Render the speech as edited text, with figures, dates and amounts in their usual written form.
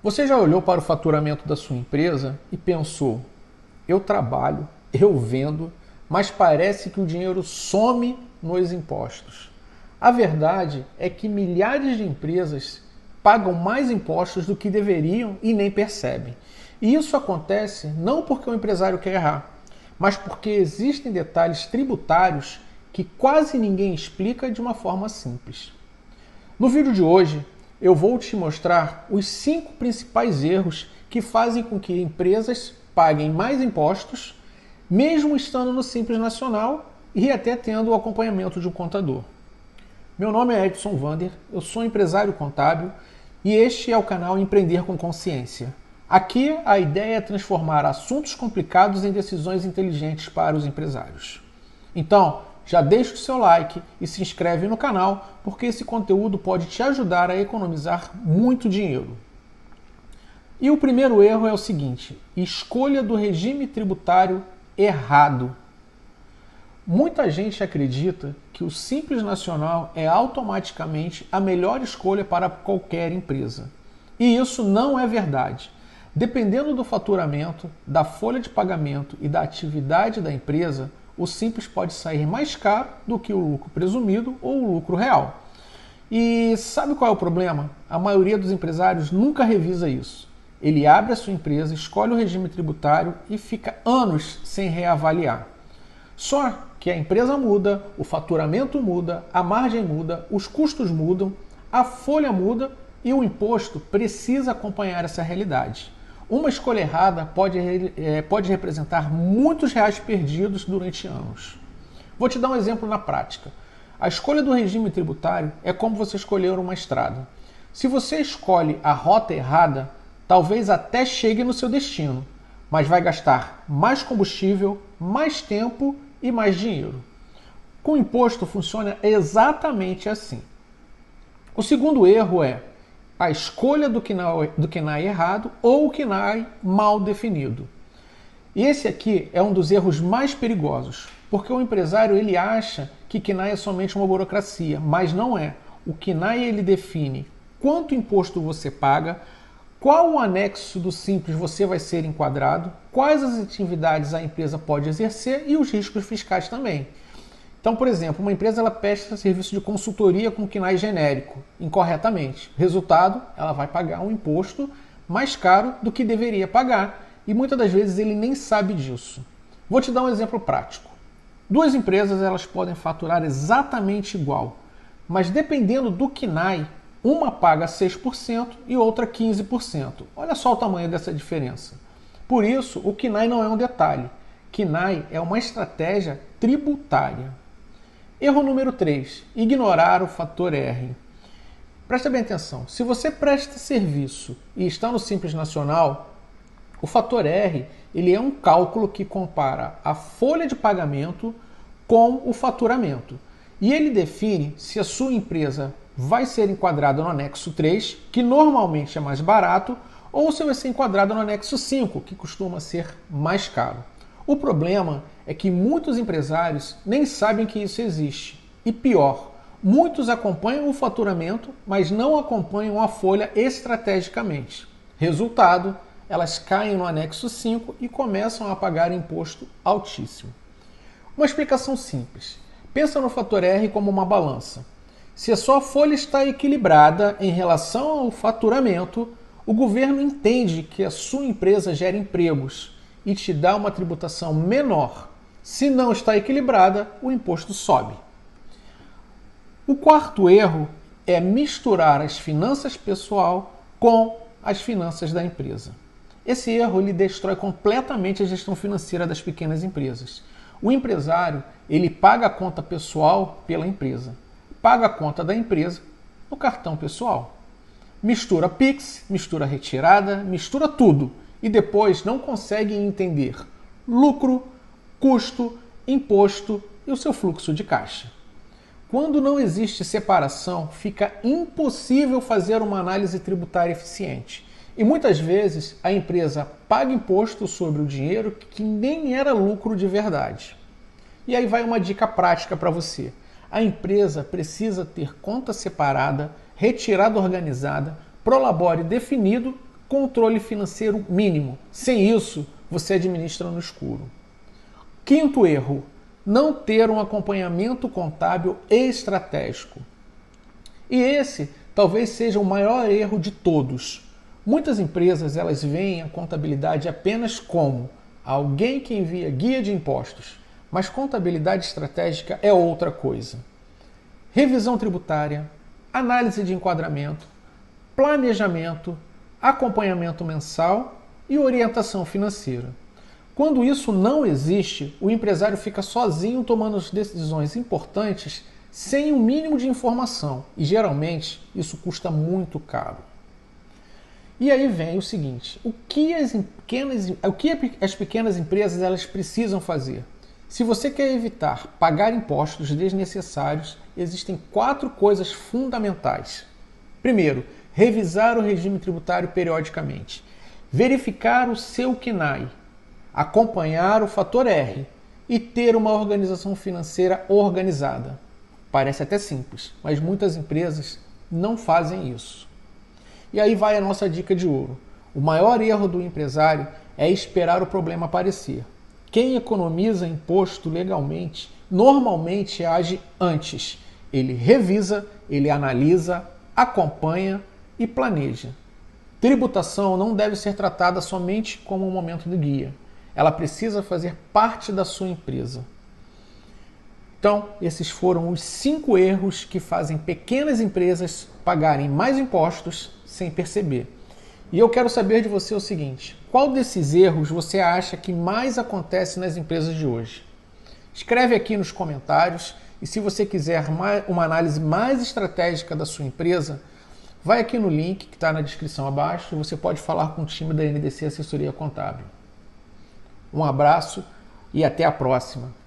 Você já olhou para o faturamento da sua empresa e pensou: eu trabalho, eu vendo, mas parece que o dinheiro some nos impostos? A verdade é que milhares de empresas pagam mais impostos do que deveriam e nem percebem. E isso acontece não porque o empresário quer errar, mas porque existem detalhes tributários que quase ninguém explica de uma forma simples. No vídeo de hoje, eu vou te mostrar os 5 principais erros que fazem com que empresas paguem mais impostos, mesmo estando no Simples Nacional e até tendo o acompanhamento de um contador. Meu nome é Edson Vander, eu sou empresário contábil e este é o canal Empreender com Consciência. Aqui a ideia é transformar assuntos complicados em decisões inteligentes para os empresários. Então, já deixa o seu like e se inscreve no canal, porque esse conteúdo pode te ajudar a economizar muito dinheiro. E o primeiro erro é o seguinte: escolha do regime tributário errado. Muita gente acredita que o Simples Nacional é automaticamente a melhor escolha para qualquer empresa. E isso não é verdade. Dependendo do faturamento, da folha de pagamento e da atividade da empresa, o Simples pode sair mais caro do que o lucro presumido ou o lucro real. E sabe qual é o problema? A maioria dos empresários nunca revisa isso. Ele abre a sua empresa, escolhe o regime tributário e fica anos sem reavaliar. Só que a empresa muda, o faturamento muda, a margem muda, os custos mudam, a folha muda e o imposto precisa acompanhar essa realidade. Uma escolha errada pode representar muitos reais perdidos durante anos. Vou te dar um exemplo na prática. A escolha do regime tributário é como você escolher uma estrada. Se você escolhe a rota errada, talvez até chegue no seu destino, mas vai gastar mais combustível, mais tempo e mais dinheiro. Com o imposto funciona exatamente assim. O segundo erro é a escolha do KNAI errado ou o KNAI mal definido. E esse aqui é um dos erros mais perigosos, porque o empresário ele acha que KNAI é somente uma burocracia, mas não é. O KNAI ele define quanto imposto você paga, qual o anexo do Simples você vai ser enquadrado, quais as atividades a empresa pode exercer e os riscos fiscais também. Então, por exemplo, uma empresa ela presta serviço de consultoria com KNAI genérico, incorretamente. Resultado, ela vai pagar um imposto mais caro do que deveria pagar e muitas das vezes ele nem sabe disso. Vou te dar um exemplo prático. Duas empresas elas podem faturar exatamente igual, mas dependendo do KNAI, uma paga 6% e outra 15%. Olha só o tamanho dessa diferença. Por isso, o KNAI não é um detalhe. KNAI é uma estratégia tributária. Erro número 3. Ignorar o fator R. Presta bem atenção. Se você presta serviço e está no Simples Nacional, o fator R ele é um cálculo que compara a folha de pagamento com o faturamento. E ele define se a sua empresa vai ser enquadrada no anexo 3, que normalmente é mais barato, ou se vai ser enquadrada no anexo 5, que costuma ser mais caro. O problema é que muitos empresários nem sabem que isso existe. E pior, muitos acompanham o faturamento, mas não acompanham a folha estrategicamente. Resultado, elas caem no anexo 5 e começam a pagar imposto altíssimo. Uma explicação simples. Pensa no fator R como uma balança. Se a sua folha está equilibrada em relação ao faturamento, o governo entende que a sua empresa gera empregos e te dá uma tributação menor. Se não está equilibrada, o imposto sobe. O quarto erro é misturar as finanças pessoal com as finanças da empresa. Esse erro ele destrói completamente a gestão financeira das pequenas empresas. O empresário ele paga a conta pessoal pela empresa, paga a conta da empresa no cartão pessoal. Mistura Pix, mistura retirada, mistura tudo e depois não consegue entender lucro, custo, imposto e o seu fluxo de caixa. Quando não existe separação, fica impossível fazer uma análise tributária eficiente. E muitas vezes a empresa paga imposto sobre o dinheiro que nem era lucro de verdade. E aí vai uma dica prática para você. A empresa precisa ter conta separada, retirada organizada, prolabore definido controle financeiro mínimo. Sem isso, você administra no escuro. Quinto erro, não ter um acompanhamento contábil estratégico. E esse talvez seja o maior erro de todos. Muitas empresas elas veem a contabilidade apenas como alguém que envia guia de impostos, mas contabilidade estratégica é outra coisa. Revisão tributária, análise de enquadramento, planejamento, acompanhamento mensal e orientação financeira. Quando isso não existe, o empresário fica sozinho tomando as decisões importantes sem o mínimo de informação e geralmente isso custa muito caro. E aí vem o seguinte, o que as pequenas empresas elas precisam fazer? Se você quer evitar pagar impostos desnecessários, existem 4 coisas fundamentais. Primeiro, revisar o regime tributário periodicamente. Verificar o seu CNAE. Acompanhar o fator R. E ter uma organização financeira organizada. Parece até simples, mas muitas empresas não fazem isso. E aí vai a nossa dica de ouro. O maior erro do empresário é esperar o problema aparecer. Quem economiza imposto legalmente, normalmente age antes. Ele revisa, ele analisa, acompanha e planeja. Tributação não deve ser tratada somente como um momento de guia. Ela precisa fazer parte da sua empresa. Então, esses foram os 5 erros que fazem pequenas empresas pagarem mais impostos sem perceber. E eu quero saber de você o seguinte, qual desses erros você acha que mais acontece nas empresas de hoje? Escreve aqui nos comentários e se você quiser uma análise mais estratégica da sua empresa, vai aqui no link que está na descrição abaixo e você pode falar com o time da NDC Assessoria Contábil. Um abraço e até a próxima!